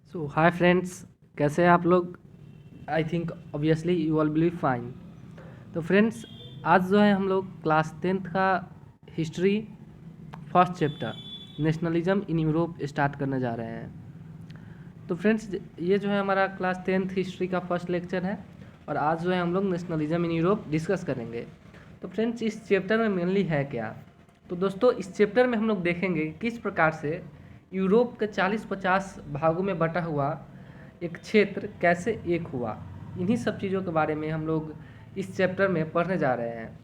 सो hi friends, कैसे हैं आप लोग। I think obviously you all will be fine. तो फ्रेंड्स, आज जो है हम लोग क्लास 10th का history first chapter nationalism in Europe start करने जा रहे हैं। तो फ्रेंड्स, ये जो है हमारा क्लास 10th हिस्ट्री का फर्स्ट लेक्चर है और आज जो है हम लोग नेशनलिज्म इन यूरोप डिस्कस करेंगे। तो फ्रेंड्स, इस चैप्टर में मेनली है क्या। तो दोस्तों, इस चैप्टर में हम लोग देखेंगे किस प्रकार से यूरोप के 40-50 भागों में बटा हुआ एक क्षेत्र कैसे एक हुआ। इन्हीं सब चीज़ों के बारे में हम लोग इस चैप्टर में पढ़ने जा रहे हैं।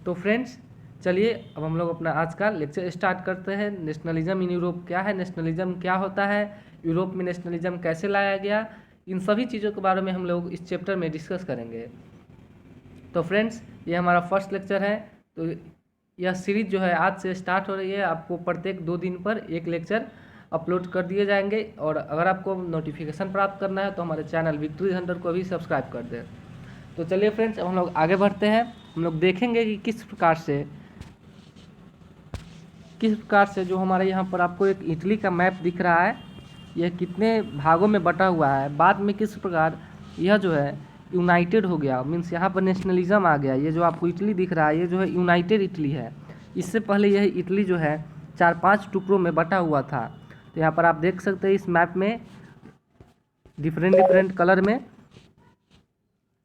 तो फ्रेंड्स, चलिए अब हम लोग अपना आज का लेक्चर स्टार्ट करते हैं। नेशनलिज्म इन यूरोप क्या है, नेशनलिज्म क्या होता है, यूरोप में नेशनलिज्म कैसे लाया गया, इन सभी चीज़ों के बारे में हम लोग इस चैप्टर में डिस्कस करेंगे। तो फ्रेंड्स, ये हमारा फर्स्ट लेक्चर है। तो यह सीरीज जो है आज से स्टार्ट हो रही है। आपको प्रत्येक 2 दिन पर एक लेक्चर अपलोड कर दिए जाएंगे और अगर आपको नोटिफिकेशन प्राप्त करना है तो हमारे चैनल विक्ट्री हंटर को भी सब्सक्राइब कर दें। तो चलिए फ्रेंड्स, अब हम लोग आगे बढ़ते हैं। हम लोग देखेंगे कि किस प्रकार से जो हमारे यहाँ पर आपको एक इटली का मैप दिख रहा है, यह कितने भागों में बटा हुआ है, बाद में किस प्रकार यह जो है यूनाइटेड हो गया, मीन्स यहाँ पर नेशनलिज्म आ गया। ये जो आपको इटली दिख रहा है, ये जो है यूनाइटेड इटली है। इससे पहले यह इटली जो है 4-5 टुकड़ों में बटा हुआ था। तो यहाँ पर आप देख सकते हैं इस मैप में डिफरेंट डिफरेंट कलर में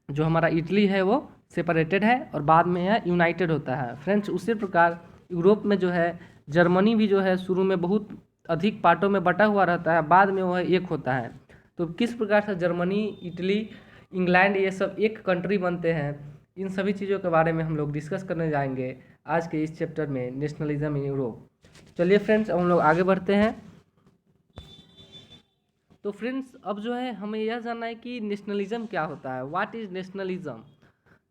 जो हमारा इटली है वो सेपरेटेड है और बाद में यह यूनाइटेड होता है। फ्रेंड्स, उसी प्रकार यूरोप में जो है जर्मनी भी जो है शुरू में बहुत अधिक पार्टों में बटा हुआ रहता है, बाद में वह एक होता है। तो किस प्रकार से जर्मनी, इटली, इंग्लैंड ये सब एक कंट्री बनते हैं, इन सभी चीज़ों के बारे में हम लोग डिस्कस करने जाएंगे आज के इस चैप्टर में, नेशनलिज्म इन यूरोप। चलिए फ्रेंड्स, अब हम लोग आगे बढ़ते हैं। तो फ्रेंड्स, अब जो है हमें यह जानना है कि नेशनलिज्म क्या होता है, व्हाट इज़ नेशनलिज्म।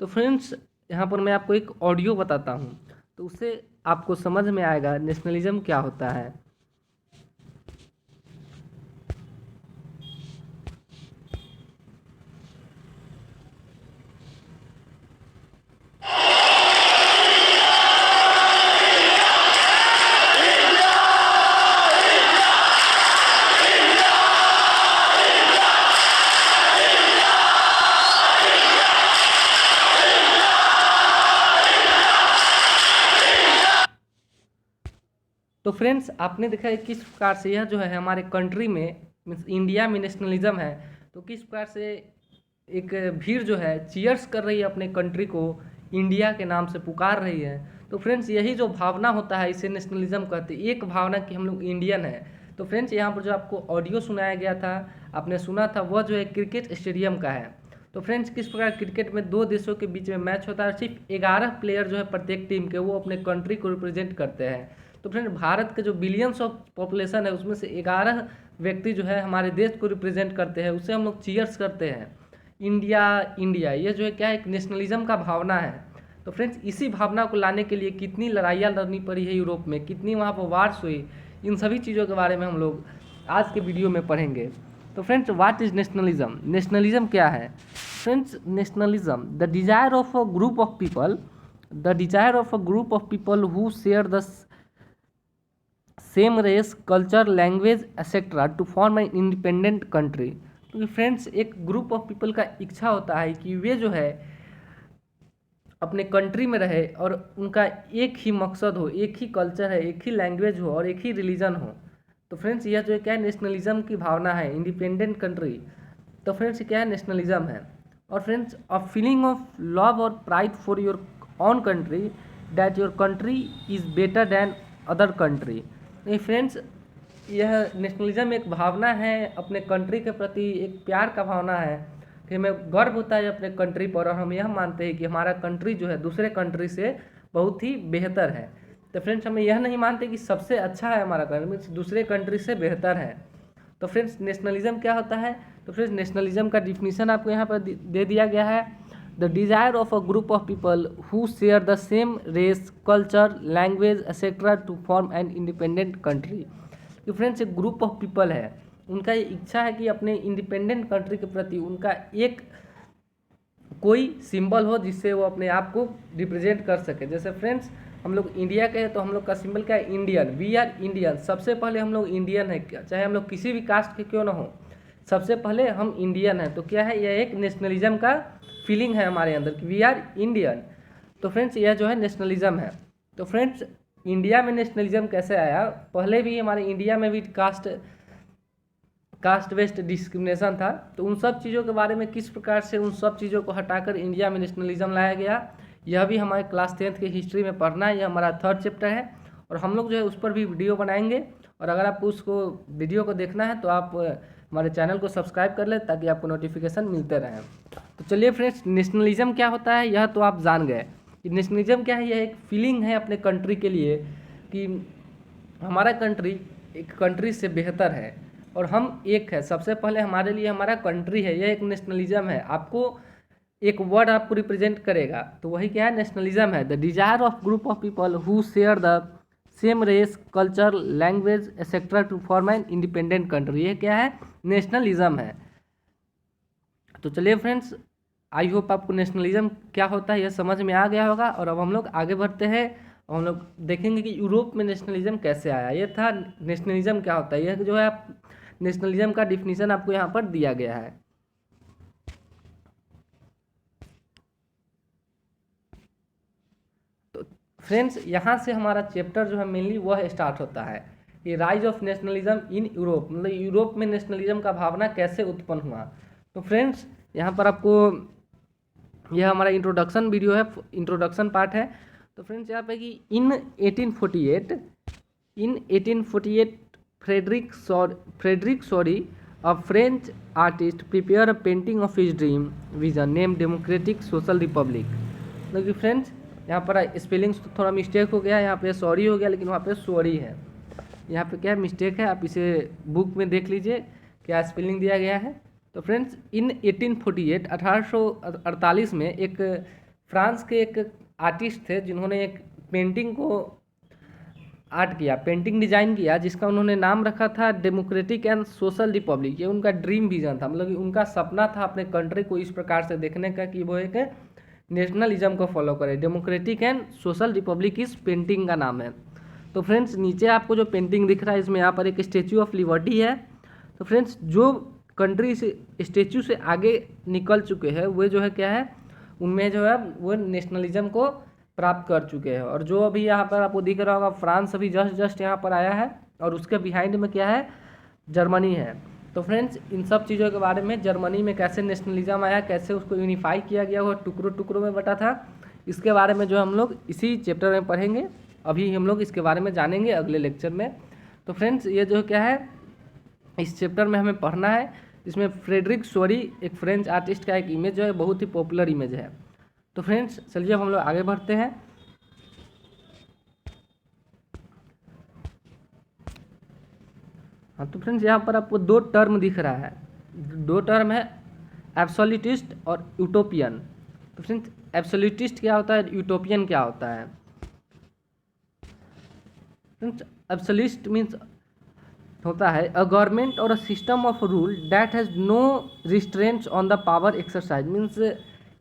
तो फ्रेंड्स, यहाँ पर मैं आपको एक ऑडियो बताता हूँ, तो उससे आपको समझ में आएगा नेशनलिज्म क्या होता है। तो फ्रेंड्स, आपने देखा है किस प्रकार से यह जो है हमारे कंट्री में मीन्स इंडिया में नेशनलिज्म है, तो किस प्रकार से एक भीड़ जो है चीयर्स कर रही है अपने कंट्री को, इंडिया के नाम से पुकार रही है। तो फ्रेंड्स, यही जो भावना होता है इसे नेशनलिज्म कहते हैं, एक भावना कि हम लोग इंडियन है। तो फ्रेंड्स, यहाँ पर जो आपको ऑडियो सुनाया गया था, आपने सुना था, वह जो है क्रिकेट स्टेडियम का है। तो फ्रेंड्स, किस प्रकार क्रिकेट में 2 देशों के बीच में मैच होता है, सिर्फ 11 प्लेयर जो है प्रत्येक टीम के, वो अपने कंट्री को रिप्रेजेंट करते हैं। तो फ्रेंड, भारत के जो बिलियंस ऑफ पॉपुलेशन है उसमें से 11 व्यक्ति जो है हमारे देश को रिप्रेजेंट करते हैं, उससे हम लोग चीयर्स करते हैं, इंडिया इंडिया। ये जो है क्या है, एक नेशनलिज्म का भावना है। तो फ्रेंड्स, इसी भावना को लाने के लिए कितनी लड़ाइयाँ लड़नी पड़ी है यूरोप में, कितनी वहाँ पर वार्स हुई, इन सभी चीज़ों के बारे में हम लोग आज के वीडियो में पढ़ेंगे। तो friends, what is nationalism, nationalism क्या है। Friends, nationalism the desire of a group of people, the desire of a group of people who share the same race, culture, language etcetera to form an independent country. क्योंकि friends, एक group of people का इच्छा होता है कि वे जो है अपने कंट्री में रहे और उनका एक ही मकसद हो, एक ही कल्चर है, एक ही लैंग्वेज हो और एक ही रिलीजन हो। तो फ्रेंड्स, यह जो है क्या है, नेशनलिज्म की भावना है, इंडिपेंडेंट कंट्री। तो फ्रेंड्स, क्या है, नेशनलिज्म है। और friends, a feeling of love और pride for your own country, that your country is better than other country. नहीं फ्रेंड्स, यह नेशनलिज्म एक भावना है, अपने कंट्री के प्रति एक प्यार का भावना है कि हमें गर्व होता है अपने कंट्री पर और हम यह मानते हैं कि हमारा कंट्री जो है दूसरे कंट्री से बहुत ही बेहतर है। तो फ्रेंड्स, हम यह नहीं मानते कि सबसे अच्छा है हमारा कंट्री, दूसरे कंट्री से बेहतर है। तो फ्रेंड्स, नेशनलिज्म क्या होता है। तो फ्रेंड्स, नेशनलिज्म का डिफिनीशन आपको यहाँ पर दे दिया गया है। The desire of a group of people who share the same race, culture, language etcetera to form an independent country. कि फ्रेंड्स, एक ग्रुप ऑफ पीपल है, उनका ये इच्छा है कि अपने इंडिपेंडेंट कंट्री के प्रति उनका एक कोई सिंबल हो जिससे वो अपने आप को रिप्रेजेंट कर सके। जैसे फ्रेंड्स, हम लोग इंडिया के हैं तो हम लोग का सिंबल क्या है, इंडियन, वी आर इंडियन। सबसे पहले हम लोग इंडियन है, चाहे हम लोग किसी भी कास्ट के क्यों ना हो, सबसे पहले हम इंडियन हैं, तो क्या है, यह एक नेशनलिज्म का फीलिंग है हमारे अंदर कि वी आर इंडियन। तो फ्रेंड्स यह जो है नेशनलिज्म है। तो फ्रेंड्स इंडिया में नेशनलिज्म कैसे आया, पहले भी हमारे इंडिया में भी कास्ट बेस्ड डिस्क्रिमिनेशन था। तो उन सब चीज़ों के बारे में किस प्रकार से उन सब चीज़ों को हटाकर इंडिया में नेशनलिज्म लाया गया, यह भी हमारे क्लास 10th की हिस्ट्री में पढ़ना है। यह हमारा 3rd चैप्टर है और हम लोग जो है उस पर भी वीडियो बनाएंगे। और अगर आपको उसको वीडियो को देखना है तो आप हमारे चैनल को सब्सक्राइब कर लें ताकि आपको नोटिफिकेशन मिलते रहें। तो चलिए फ्रेंड्स, नेशनलिज्म क्या होता है यह तो आप जान गए कि नेशनलिज्म क्या है। यह एक फीलिंग है अपने कंट्री के लिए कि हमारा कंट्री एक कंट्री से बेहतर है और हम एक है। सबसे पहले हमारे लिए हमारा कंट्री है, यह एक नेशनलिज्म है। आपको एक वर्ड आपको रिप्रेजेंट करेगा, तो वही क्या है, नेशनलिज्म है। The desire of group of people who share the same race, culture, language etcetera to form an independent country, ये क्या है, नेशनलिज्म है। तो चलिए फ्रेंड्स, आई होप आपको नेशनलिज्म क्या होता है यह समझ में आ गया होगा। और अब हम लोग आगे बढ़ते हैं और हम लोग देखेंगे कि यूरोप में नेशनलिज्म कैसे आया। ये था नेशनलिज्म क्या होता है, यह जो है आप नेशनलिज्म का डिफिनीशन आपको यहाँ पर दिया गया है। तो फ्रेंड्स यहाँ से हमारा चैप्टर जो है मेनली वह स्टार्ट होता है, ये rise of nationalism in Europe, मतलब यूरोप में नेशनलिज्म का भावना कैसे उत्पन्न हुआ। तो फ्रेंड्स यहाँ पर आपको यह हमारा इंट्रोडक्शन वीडियो है, इंट्रोडक्शन पार्ट है। तो फ्रेंड्स यहाँ पे कि in 1848 Frederic Sorrieu a French artist prepare a painting of his dream vision name democratic social republic. मतलब कि फ्रेंड्स यहाँ पर स्पेलिंग्स तो थोड़ा मिस्टेक हो गया, यहाँ पे सॉरी हो गया लेकिन वहाँ पे सॉरी है, यहाँ पे क्या मिस्टेक है, आप इसे बुक में देख लीजिए क्या स्पेलिंग दिया गया है। तो फ्रेंड्स इन 1848 में एक फ्रांस के एक आर्टिस्ट थे जिन्होंने एक पेंटिंग को आर्ट किया, पेंटिंग डिजाइन किया, जिसका उन्होंने नाम रखा था डेमोक्रेटिक एंड सोशल रिपब्लिक। ये उनका ड्रीम विजन था, मतलब कि उनका सपना था अपने कंट्री को इस प्रकार से देखने का कि वो एक नेशनलिज्म को फॉलो करे। डेमोक्रेटिक एंड सोशल रिपब्लिक इस पेंटिंग का नाम है। तो फ्रेंड्स नीचे आपको जो पेंटिंग दिख रहा है इसमें यहाँ पर एक स्टेचू ऑफ लिबर्टी है। तो फ्रेंड्स जो कंट्री से स्टेचू से आगे निकल चुके हैं वो जो है क्या है, उनमें जो है वो नेशनलिज्म को प्राप्त कर चुके हैं। और जो अभी यहाँ पर आपको दिख रहा होगा फ्रांस अभी जस्ट यहाँ पर आया है और उसके बिहाइंड में क्या है, जर्मनी है। तो फ्रेंड्स इन सब चीज़ों के बारे में, जर्मनी में कैसे नेशनलिज्म आया, कैसे उसको यूनिफाई किया गया, वो टुकड़ों में बटा था, इसके बारे में जो हम लोग इसी चैप्टर में पढ़ेंगे। अभी हम लोग इसके बारे में जानेंगे अगले लेक्चर में। तो फ्रेंड्स ये जो क्या है इस चैप्टर में हमें पढ़ना है, इसमें फ्रेडरिक सॉरी एक फ्रेंच आर्टिस्ट का एक इमेज जो है बहुत ही पॉपुलर इमेज है। तो फ्रेंड्स चलिए अब हम लोग आगे बढ़ते हैं। हाँ तो फ्रेंड्स यहाँ पर आपको दो टर्म दिख रहा है, दो टर्म है एब्सोल्यूटिस्ट और यूटोपियन। तो फ्रेंड्स एब्सोल्यूटिस्ट क्या होता है, यूटोपियन क्या होता है। फ्रेंड्स एब्सोल्यूटिस्ट मीन्स होता है अ गवर्नमेंट और a system of rule that has no restraints on the power exercise. Means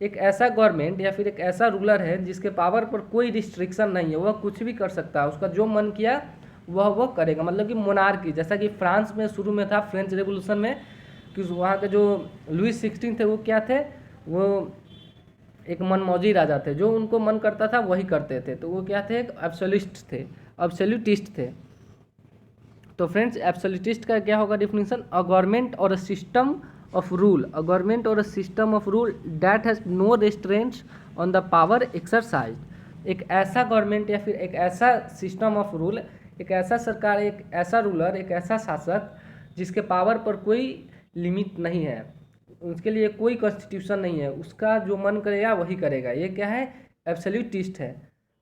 एक ऐसा गवर्नमेंट या फिर एक ऐसा रूलर है जिसके पावर पर कोई रिस्ट्रिक्शन नहीं है, वह कुछ भी कर सकता है, उसका जो मन किया वह करेगा। मतलब कि मोनार्की, जैसा कि फ्रांस में शुरू में था फ्रेंच रेवोल्यूशन में, कि वहाँ के जो लुइस 16 थे वो क्या थे, वो एक मनमौजी राजा थे, जो उनको मन करता था वही करते थे। तो वो क्या थे, एक एब्सोल्यूटिस्ट थे। तो फ्रेंड्स एब्सोल्यूटिस्ट का क्या होगा डिफिनीशन, अ गवर्नमेंट और a system of rule, a government और a system of rule that has no restraints on the power exercise. एक ऐसा गवर्नमेंट या फिर एक ऐसा सिस्टम ऑफ रूल, एक ऐसा सरकार, एक ऐसा रूलर, एक ऐसा शासक जिसके पावर पर कोई लिमिट नहीं है, उसके लिए कोई कॉन्स्टिट्यूशन नहीं है, उसका जो मन करेगा वही करेगा, ये क्या है, एब्सोल्यूटिस्ट है।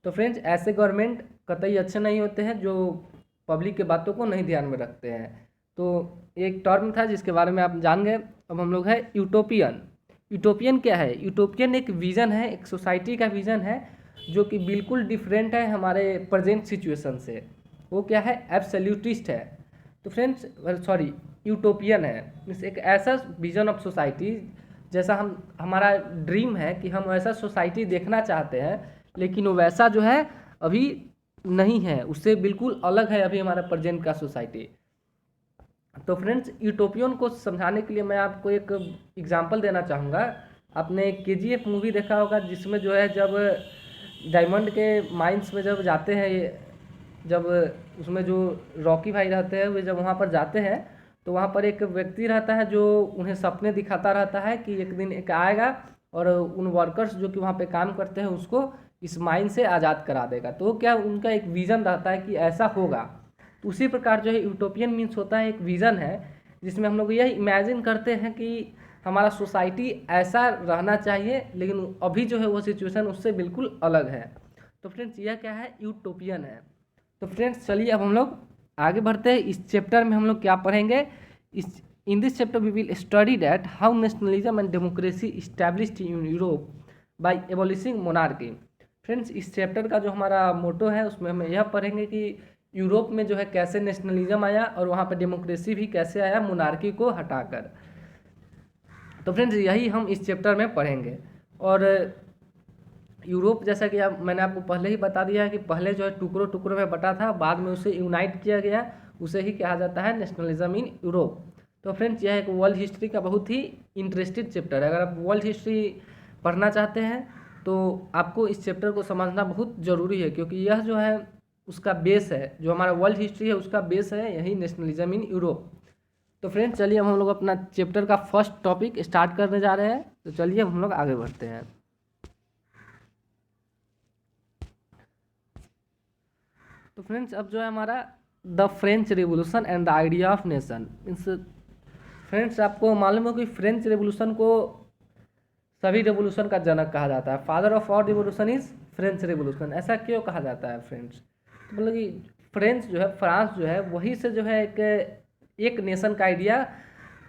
तो फ्रेंड्स ऐसे गवर्नमेंट कतई अच्छे नहीं होते हैं जो पब्लिक के बातों को नहीं ध्यान में रखते हैं। तो एक टर्म था जिसके बारे में आप जान गए। अब हम लोग है यूटोपियन। यूटोपियन क्या है, यूटोपियन एक विज़न है, एक सोसाइटी का विज़न है जो कि बिल्कुल डिफरेंट है हमारे प्रेजेंट सिचुएशन से। वो क्या है, एब्सोल्यूटिस्ट है। तो फ्रेंड्स सॉरी यूटोपियन है, मीन्स एक ऐसा विजन ऑफ सोसाइटी, जैसा हमारा ड्रीम है कि हम ऐसा सोसाइटी देखना चाहते हैं, लेकिन वो वैसा जो है अभी नहीं है, उससे बिल्कुल अलग है अभी हमारा प्रेजेंट का सोसाइटी। तो फ्रेंड्स यूटोपियन को समझाने के लिए मैं आपको एक एग्जांपल देना चाहूँगा। आपने केजीएफ मूवी देखा होगा, जिसमें जो है जब डायमंड के माइंस में जब जाते हैं जब उसमें जो रॉकी भाई रहते हैं वे जब वहाँ पर जाते हैं तो वहाँ पर एक व्यक्ति रहता है जो उन्हें सपने दिखाता रहता है कि एक दिन एक आएगा और उन वर्कर्स जो कि वहाँ पे काम करते हैं उसको इस माइन से आज़ाद करा देगा। तो क्या उनका एक विज़न रहता है कि ऐसा होगा। तो उसी प्रकार जो है यूटोपियन मीन्स होता है एक विज़न है जिसमें हम लोग यह इमेजिन करते हैं कि हमारा सोसाइटी ऐसा रहना चाहिए, लेकिन अभी जो है वो सिचुएशन उससे बिल्कुल अलग है। तो फ्रेंड्स यह क्या है, यूटोपियन है। तो फ्रेंड्स चलिए अब हम लोग आगे बढ़ते हैं। इस चैप्टर में हम लोग क्या पढ़ेंगे, इस in this chapter we will study that how nationalism and democracy established in Europe by abolishing monarchy. Friends इस चैप्टर का जो हमारा मोटो है उसमें हम यह पढ़ेंगे कि यूरोप में जो है कैसे नेशनलिज्म आया और वहाँ पर डेमोक्रेसी भी कैसे आया मोनार्की को हटाकर। तो फ्रेंड्स यही हम इस चैप्टर में पढ़ेंगे। और यूरोप जैसा कि मैंने आपको पहले ही बता दिया है कि पहले जो है टुकड़ों टुकड़ों में बटा था, बाद में उसे यूनाइट किया गया, उसे ही कहा जाता है नेशनलिज्म इन यूरोप। तो फ्रेंड्स यह एक वर्ल्ड हिस्ट्री का बहुत ही इंटरेस्टेड चैप्टर है। अगर आप वर्ल्ड हिस्ट्री पढ़ना चाहते हैं तो आपको इस चैप्टर को समझना बहुत ज़रूरी है, क्योंकि यह जो है उसका बेस है, जो हमारा वर्ल्ड हिस्ट्री है उसका बेस है यही नेशनलिज्म इन यूरोप। तो फ्रेंड्स चलिए हम लोग अपना चैप्टर का फर्स्ट टॉपिक स्टार्ट करने जा रहे हैं। तो चलिए हम लोग आगे बढ़ते हैं। तो फ्रेंड्स अब जो है हमारा the French revolution and the idea of nation means, friends आपको मालूम है कि फ्रेंच रिवोल्यूशन को सभी रिवोल्यूशन का जनक कहा जाता है। Father of all revolution is French revolution. ऐसा क्यों कहा जाता है फ्रेंड्स, तो मतलब कि फ्रेंच जो है, फ्रांस जो है, वही से जो है एक नेशन का आइडिया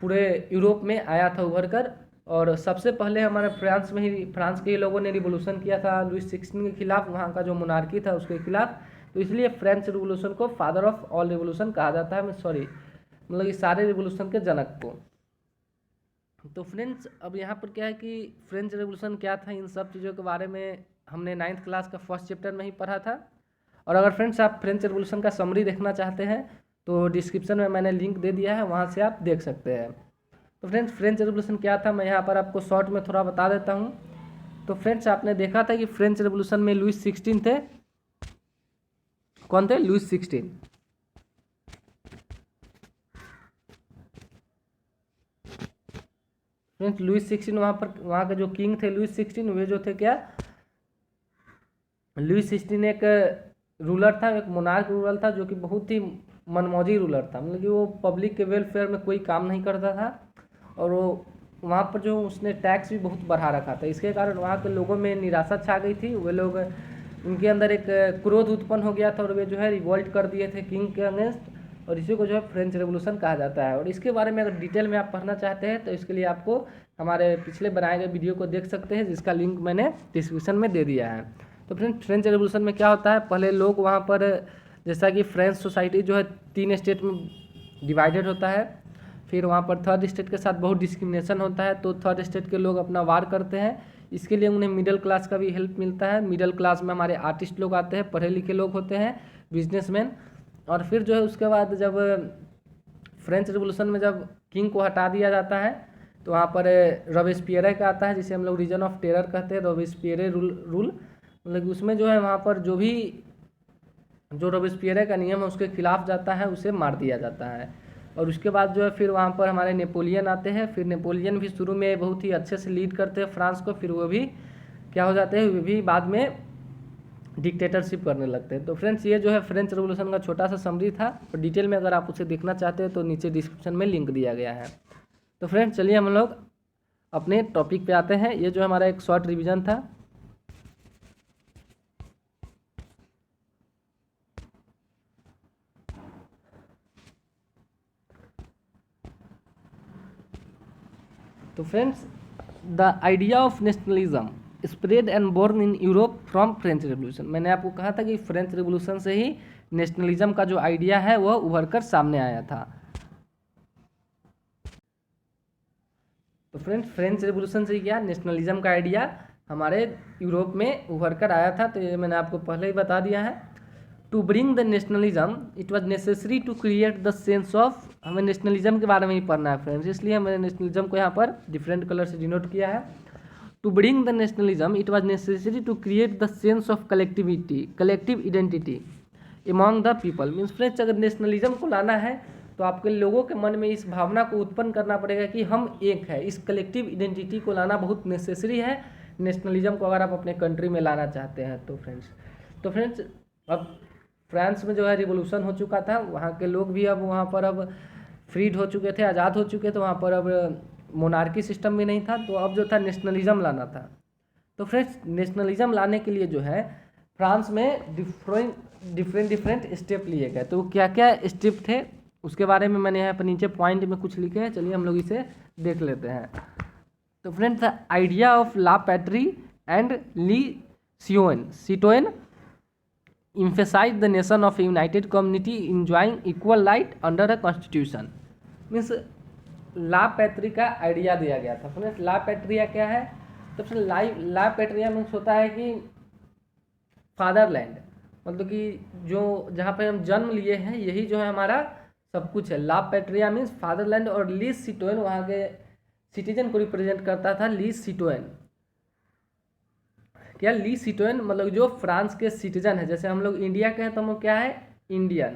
पूरे यूरोप में आया था उभर कर। और सबसे पहले हमारे फ्रांस में ही, फ्रांस के ही लोगों ने रिवोल्यूशन किया था लुइस 16 के खिलाफ, वहाँ का जो मोनार्की था उसके खिलाफ। तो इसलिए फ्रेंच रिवोल्यूशन को फादर ऑफ ऑल रिवोल्यूशन कहा जाता है। सॉरी, मतलब इस सारे रिवोल्यूशन के जनक को। तो फ्रेंड्स अब यहाँ पर क्या है कि फ्रेंच रिवोल्यूशन क्या था, इन सब चीज़ों के बारे में हमने 9th क्लास का फर्स्ट चैप्टर में ही पढ़ा था। और अगर फ्रेंड्स आप फ्रेंच रिवोल्यूशन का समरी देखना चाहते हैं तो डिस्क्रिप्शन में मैंने लिंक दे दिया है, वहाँ से आप देख सकते हैं। तो फ्रेंड्स फ्रेंच रिवोल्यूशन क्या था मैं यहाँ पर आपको शॉर्ट में थोड़ा बता देता हूँ। तो फ्रेंड्स आपने देखा था कि फ्रेंच रिवोल्यूशन में लुइस 16 थे। कौन थे? लुइस 16। फ्रेंड्स लुइस 16 वहाँ के जो किंग थे लुइस 16, वे जो थे क्या, लुइस 16 एक रूलर था, एक मोनार्क रूलर था जो कि बहुत ही मनमौजी रूलर था। मतलब कि वो पब्लिक के वेलफेयर में कोई काम नहीं करता था और वो वहाँ पर जो उसने टैक्स भी बहुत बढ़ा रखा था। इसके कारण वहाँ के लोगों में निराशा छा गई थी। वे लोग, उनके अंदर एक क्रोध उत्पन्न हो गया था और वे जो है रिवोल्ट कर दिए थे किंग के अगेंस्ट, और इसी को जो है फ्रेंच रेवोल्यूशन कहा जाता है। और इसके बारे में अगर डिटेल में आप पढ़ना चाहते हैं तो इसके लिए आपको हमारे पिछले बनाए गए वीडियो को देख सकते हैं, जिसका लिंक मैंने डिस्क्रिप्शन में दे दिया है। तो फ्रेंच रेवोल्यूशन में क्या होता है, पहले लोग वहाँ पर, जैसा कि फ्रेंच सोसाइटी जो है 3 स्टेट में डिवाइडेड होता है, फिर वहाँ पर थर्ड स्टेट के साथ बहुत डिस्क्रिमिनेशन होता है, तो थर्ड स्टेट के लोग अपना वार करते हैं। इसके लिए उन्हें मिडिल क्लास का भी हेल्प मिलता है। मिडिल क्लास में हमारे आर्टिस्ट लोग आते हैं, पढ़े लिखे लोग होते हैं, बिजनेसमैन। और फिर जो है उसके बाद जब फ्रेंच रिवोल्यूशन में जब किंग को हटा दिया जाता है तो वहाँ पर रॉबेस्पियरे का आता है, जिसे हम लोग रीजन ऑफ टेरर कहते हैं, रॉबेस्पियरे रूल। मतलब उसमें जो है वहाँ पर जो रॉबेस्पियरे का नियम है उसके खिलाफ जाता है, उसे मार दिया जाता है। और उसके बाद जो है फिर वहाँ पर हमारे नेपोलियन आते हैं। फिर नेपोलियन भी शुरू में बहुत ही अच्छे से लीड करते हैं फ्रांस को, फिर वो भी क्या हो जाते हैं, वे भी बाद में डिक्टेटरशिप करने लगते हैं। तो फ्रेंड्स ये जो है फ्रेंच रेवोल्यूशन का छोटा सा समरी था, और डिटेल में अगर आप उसे देखना चाहते हैं तो नीचे डिस्क्रिप्शन में लिंक दिया गया है। तो फ्रेंड्स चलिए हम लोग अपने टॉपिक पे आते हैं। ये जो हमारा एक शॉर्ट रिवीजन था। तो friends the idea of nationalism spread and born in Europe from French revolution. मैंने आपको कहा था कि फ्रेंच रेवोल्यूशन से ही नेशनलिज्म का जो आइडिया है वह उभर कर सामने आया था। तो फ्रेंड्स फ्रेंच रेवोल्यूशन से क्या नेशनलिज्म का आइडिया हमारे यूरोप में उभर कर आया था। तो ये मैंने आपको पहले ही बता दिया है। To bring the nationalism it was necessary to create the sense of, हमें नेशनलिज्म के बारे में ही पढ़ना है फ्रेंड्स, इसलिए हमने नेशनलिज्म को यहाँ पर डिफरेंट कलर से डिनोट किया है। To bring the nationalism it was necessary to create the sense of collectivity, collective identity among the people. Means friends अगर नेशनलिज्म को लाना है तो आपके लोगों के मन में इस भावना को उत्पन्न करना पड़ेगा कि हम एक है। इस कलेक्टिव आइडेंटिटी को लाना बहुत नेसेसरी है नेशनलिज्म को, अगर आप अपने कंट्री में लाना चाहते हैं तो फ्रेंड्स अब फ्रांस में जो है रिवोल्यूशन हो चुका था, वहाँ के लोग भी अब वहाँ पर अब फ्रीड हो चुके थे, आज़ाद हो चुके थे, वहाँ पर अब मोनार्की सिस्टम भी नहीं था, तो अब जो था नेशनलिज्म लाना था। तो फ्रेंड्स नेशनलिज्म लाने के लिए जो है फ्रांस में डिफरेंट स्टेप लिए गए। तो क्या क्या स्टेप थे उसके बारे में मैंने यहाँ पर नीचे पॉइंट में कुछ लिखे हैं, चलिए हम लोग इसे देख लेते हैं। तो friends idea of la patrie and le citoyen emphasize the nation of a united community enjoying equal right under a constitution। Means la patrie का आइडिया दिया गया था। फ्रेंड्स ला पैट्रिया क्या है? तो फिर ला पैट्रिया मीन्स होता है कि फादरलैंड, मतलब कि जो जहाँ पे हम जन्म लिए हैं यही जो है हमारा सब कुछ है। ला पैट्रिया मीन्स फादरलैंड, और लीज सिटोन वहाँ के सिटीजन को रिप्रेजेंट करता था लीज सिटोन। क्या ली सिटोन मतलब जो फ्रांस के सिटीजन है, जैसे हम लोग इंडिया के हैं तो हम क्या है इंडियन,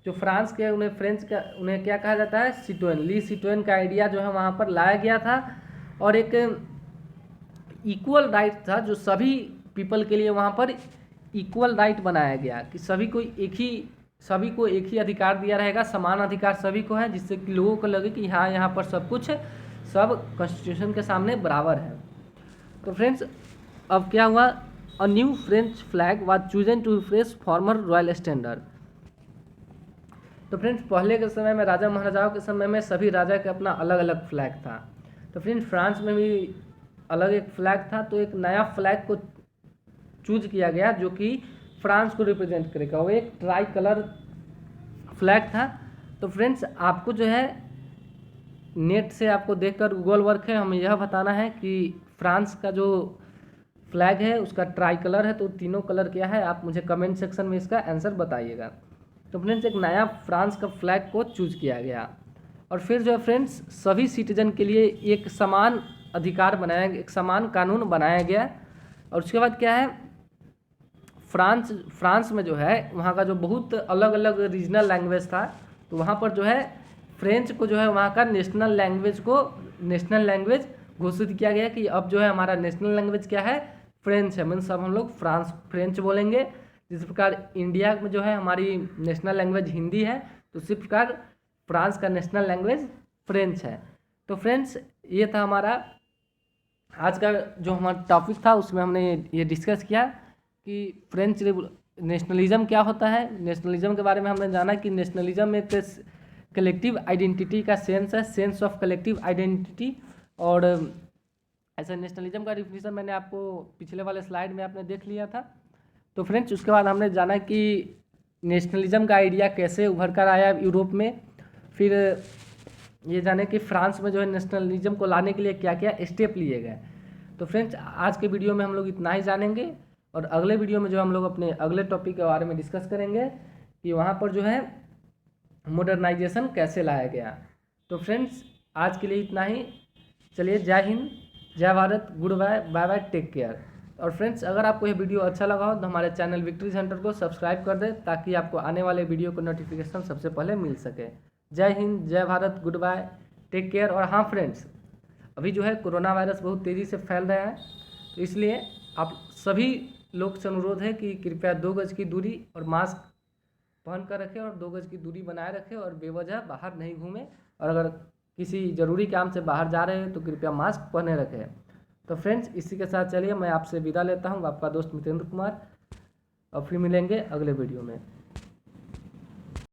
जो फ्रांस के उन्हें फ्रेंच का उन्हें क्या कहा जाता है सिटोन। ली सिटोन का आइडिया जो है वहाँ पर लाया गया था, और एक इक्वल राइट था जो सभी पीपल के लिए वहाँ पर इक्वल राइट बनाया गया कि सभी को एक ही अधिकार दिया रहेगा, समान अधिकार सभी को है, जिससे कि लोगों को लगे कि हाँ यहाँ पर सब कुछ सब कॉन्स्टिट्यूशन के सामने बराबर है। तो फ्रेंड्स अब क्या हुआ, a new French flag was chosen to refresh former royal standard. तो फ्रेंड्स पहले के समय में राजा महाराजाओं के समय में सभी राजा का अपना अलग अलग फ्लैग था। तो फ्रेंड्स फ्रांस में भी अलग एक फ्लैग था, तो एक नया फ्लैग को चूज किया गया जो कि फ्रांस को रिप्रेजेंट करेगा, वो एक ट्राई कलर फ्लैग था। तो फ्रेंड्स आपको जो है नेट से आपको देखकर गूगल वर्क है, हमें यह बताना है कि फ्रांस का जो फ्लैग है उसका ट्राई कलर है, तो तीनों कलर क्या है आप मुझे कमेंट सेक्शन में इसका आंसर बताइएगा। तो फ्रेंड्स एक नया फ्रांस का फ्लैग को चूज किया गया, और फिर जो है फ्रेंड्स सभी सिटीजन के लिए एक समान अधिकार बनाया गया, एक समान कानून बनाया गया। और उसके बाद क्या है, फ्रांस में जो है वहाँ का जो बहुत अलग अलग रीजनल लैंग्वेज था, तो वहाँ पर जो है फ्रेंच को जो है वहाँ का नेशनल लैंग्वेज घोषित किया गया कि अब जो है हमारा नेशनल लैंग्वेज क्या है फ्रेंच है। मीन्स अब हम लोग फ्रेंच बोलेंगे। जिस प्रकार इंडिया में जो है हमारी नेशनल लैंग्वेज हिंदी है, तो उसी प्रकार फ्रांस का नेशनल लैंग्वेज फ्रेंच है। तो फ्रेंड्स ये था हमारा आज का जो हमारा टॉपिक था, उसमें हमने ये डिस्कस किया कि फ्रेंच नेशनलिज्म क्या होता है। नेशनलिज्म के बारे में हमने जाना कि नेशनलिज्म एक कलेक्टिव आइडेंटिटी का सेंस है, सेंस ऑफ कलेक्टिव आइडेंटिटी। और ऐसा नेशनलिज्म का डिफिनीशन मैंने आपको पिछले वाले स्लाइड में आपने देख लिया था। तो फ्रेंड्स उसके बाद हमने जाना कि नेशनलिज्म का आइडिया कैसे उभर कर आया यूरोप में, फिर ये जाने कि फ्रांस में जो है नेशनलिज्म को लाने के लिए क्या क्या स्टेप लिए गए। तो फ्रेंड्स आज के वीडियो में हम लोग इतना ही जानेंगे, और अगले वीडियो में जो हम लोग अपने अगले टॉपिक के बारे में डिस्कस करेंगे कि वहाँ पर जो है मॉडर्नाइजेशन कैसे लाया गया। तो फ्रेंड्स आज के लिए इतना ही, चलिए जय हिंद, जय Bharat, good bye, bye bye, take care. और फ्रेंड्स अगर आपको ये वीडियो अच्छा लगा हो तो हमारे चैनल विक्ट्री सेंटर को सब्सक्राइब कर दें, ताकि आपको आने वाले वीडियो को नोटिफिकेशन सबसे पहले मिल सके। जय हिंद, जय Bharat, good bye, take care. और हाँ फ्रेंड्स, अभी जो है कोरोना वायरस बहुत तेज़ी से फैल रहा है, तो इसलिए आप सभी लोग से अनुरोध है कि कृपया 2 गज की दूरी और मास्क पहन कर रखें, और 2 गज की दूरी बनाए रखें, और बेवजह बाहर नहीं घूमें, और अगर किसी ज़रूरी काम से बाहर जा रहे हैं तो कृपया मास्क पहने रखें। तो फ्रेंड्स इसी के साथ चलिए मैं आपसे विदा लेता हूँ, आपका दोस्त मितेंद्र कुमार, और फिर मिलेंगे अगले वीडियो में।